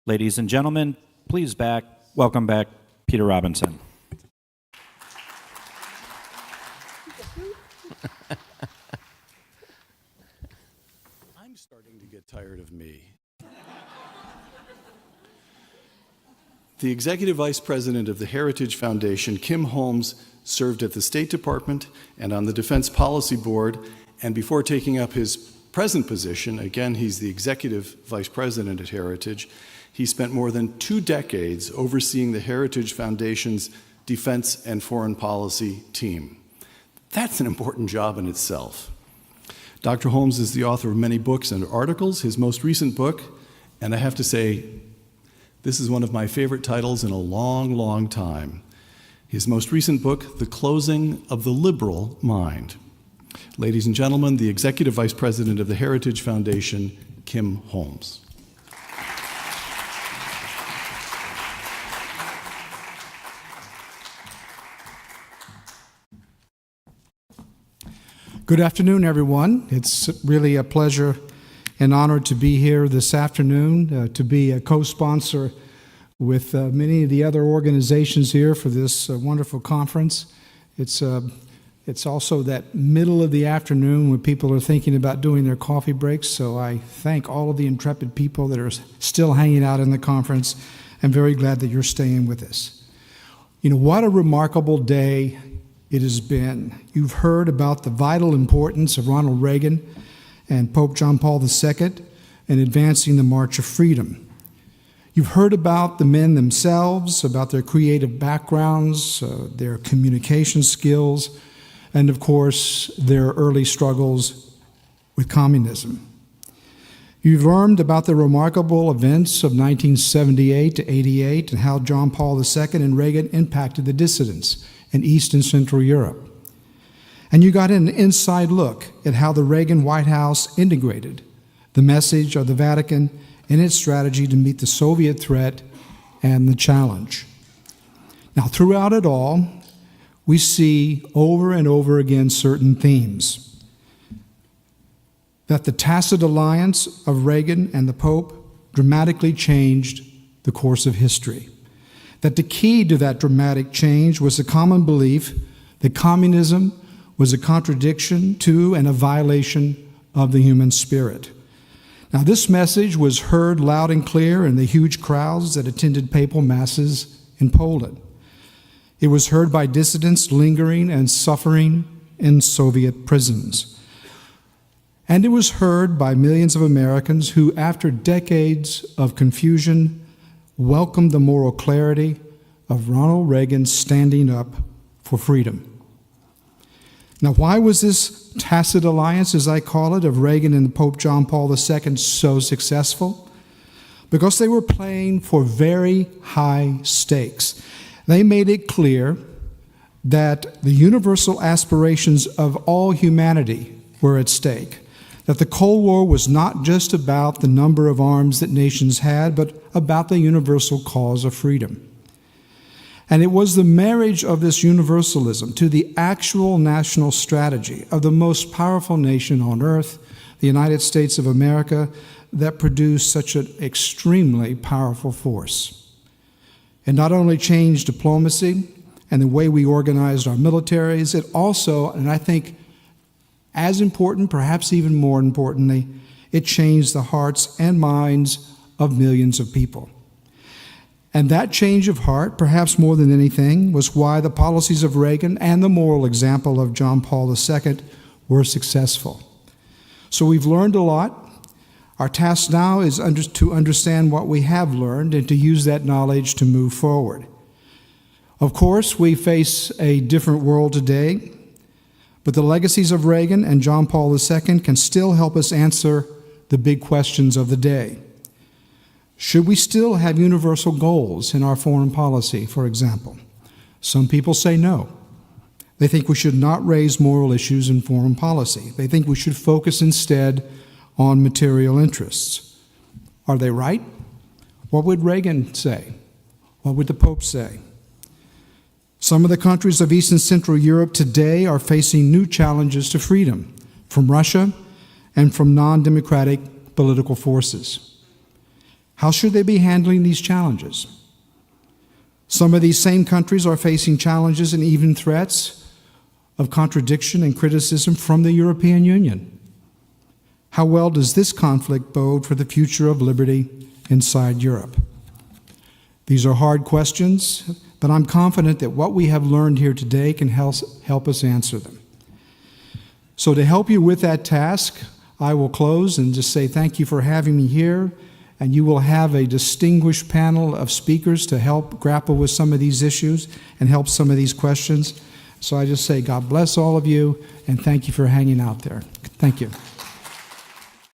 Ladies and gentlemen, please welcome back Peter Robinson. I'm starting to get tired of me. The Executive Vice President of the Heritage Foundation, Kim Holmes, served at the State Department and on the Defense Policy Board, and before taking up his present position, again, he's the Executive Vice President at Heritage, he spent more than 2 decades overseeing the Heritage Foundation's Defense and Foreign Policy team. That's an important job in itself. Dr. Holmes is the author of many books and articles. His most recent book, and I have to say, this is one of my favorite titles in a long, long time. His most recent book, The Closing of the Liberal Mind. Ladies and gentlemen, the Executive Vice President of the Heritage Foundation, Kim Holmes. Good afternoon, everyone. It's really a pleasure and honor to be here this afternoon, to be a co-sponsor with many of the other organizations here for this wonderful conference. It's also that middle of the afternoon when people are thinking about doing their coffee breaks, so I thank all of the intrepid people that are still hanging out in the conference. I'm very glad that you're staying with us. You know, what a remarkable day it has been. You've heard about the vital importance of Ronald Reagan and Pope John Paul II in advancing the March of Freedom. You've heard about the men themselves, about their creative backgrounds, their communication skills, and of course, their early struggles with communism. You've learned about the remarkable events of 1978 to 88 and how John Paul II and Reagan impacted the dissidents in East and Central Europe. And you got an inside look at how the Reagan White House integrated the message of the Vatican in its strategy to meet the Soviet threat and the challenge. Now, throughout it all, we see over and over again certain themes. That the tacit alliance of Reagan and the Pope dramatically changed the course of history. That the key to that dramatic change was the common belief that communism was a contradiction to and a violation of the human spirit. Now, this message was heard loud and clear in the huge crowds that attended papal masses in Poland. It was heard by dissidents lingering and suffering in Soviet prisons. And it was heard by millions of Americans who, after decades of confusion, welcomed the moral clarity of Ronald Reagan standing up for freedom. Now, why was this tacit alliance, as I call it, of Reagan and Pope John Paul II so successful? Because they were playing for very high stakes. They made it clear that the universal aspirations of all humanity were at stake. That the Cold War was not just about the number of arms that nations had, but about the universal cause of freedom. And it was the marriage of this universalism to the actual national strategy of the most powerful nation on earth, the United States of America, that produced such an extremely powerful force. It not only changed diplomacy and the way we organized our militaries, it also, and I think as important, perhaps even more importantly, it changed the hearts and minds of millions of people. And that change of heart, perhaps more than anything, was why the policies of Reagan and the moral example of John Paul II were successful. So we've learned a lot. Our task now is to understand what we have learned and to use that knowledge to move forward. Of course, we face a different world today, but the legacies of Reagan and John Paul II can still help us answer the big questions of the day. Should we still have universal goals in our foreign policy, for example? Some people say no. They think we should not raise moral issues in foreign policy. They think we should focus instead on material interests. Are they right? What would Reagan say? What would the Pope say? Some of the countries of East and Central Europe today are facing new challenges to freedom from Russia and from non-democratic political forces. How should they be handling these challenges? Some of these same countries are facing challenges and even threats of contradiction and criticism from the European Union. How well does this conflict bode for the future of liberty inside Europe? These are hard questions, but I'm confident that what we have learned here today can help us answer them. So to help you with that task, I will close and just say thank you for having me here, and you will have a distinguished panel of speakers to help grapple with some of these issues and help some of these questions. So I just say God bless all of you, and thank you for hanging out there. Thank you.